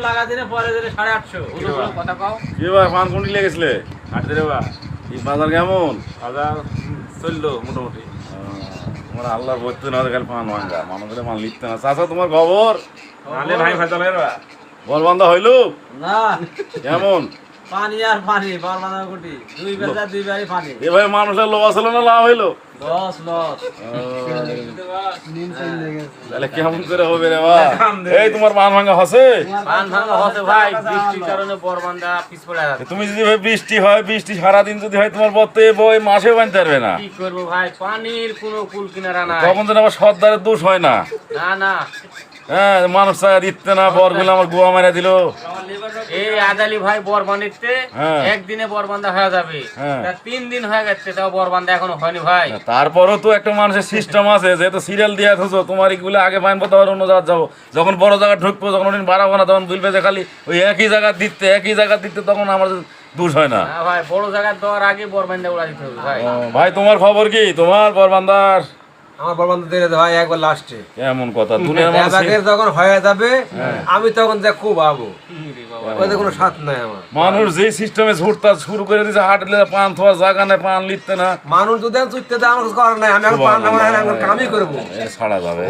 লাগা দিনে পরে 850 কথা কও কি ভাই পান কোনটি লেগেছিলে হাঁটতে রে বা এই বাজার কেমন বাজার চললো মোটামুটি তোমার আল্লাহর বলতে না গেল পান ভাঙ্গা মানুষের মান লিখতে না চাচা তোমার খবর নালে ভাই ভাতালে রে বল বান্ধা হইল না কেমন পানি আর পানি বারবানা কোটি দুই বেলা দুই বারই পানি এ ভাই মানুষের লোভ আসলো না লাভ হইলো লস লস তাহলে কেমন করে হবে রে বা এই তোমার মান ভাঙ্গা হসে পান ভাঙা হতে ভাই বৃষ্টির কারণে বরবান্দা পিছ পড়ে যাচ্ছে তুমি যদি ভাই বৃষ্টি হয় বৃষ্টি সারাদিন যদি হয় তোমার বতে বই মাসে বানতে পারবে না কি করবো ভাই পানির কোনো কুল কিনারা নাই তখন যেন আবার সর্দারের দোষ হয় না না না হ্যাঁ মানুষ চায় দিতে না বরগুলো আমার গুয়া মেরে দিল এই আদালি ভাই বরবান্দিতে হ্যাঁ। একদিনে বরবান্দা হয়ে যাবে হ্যাঁ। তা 3 দিন হয়ে গেছে তাও বরবান্দা এখনো হয়নি ভাই তারপরও তো একটা মানুষের সিস্টেম আছে যেহেতু সিরিয়াল দিয়ে থাকছো তোমার এগুলো আগে ফাইন করতে পারো অন্য জায়গায় যাবো যখন বড় জায়গায় ঢুকবো যখন ওদিন বাড়াবো না তখন বলবে যে খালি ওই একই জায়গা দিতে তখন আমার দোষ হয় না না ভাই বড় জায়গা দেওয়ার আগে বরবান্দা উড়া দিতে হবে ভাই ও, ভাই তোমার খবর কি তোমার বরবান্দার আমার বরবান্দ দিয়ে ভাই একবার লাস্টে এমন কথা দুনিয়ার মানুষ যখন হয়ে যাবে আমি তখন যা খুব আবো ওদের কোনো স্বাদ নাই আমার মানুষ যে সিস্টেমে ছুটতা শুরু করে দিয়েছে হাঁটলে পান থোয়ার জায়গা নেই পান লিখতে না মানুষ যদি চুটতে দেয় আমার কিছু করার নাই আমি এখন পান আমার কামই করবো এ ছাড়া যাবে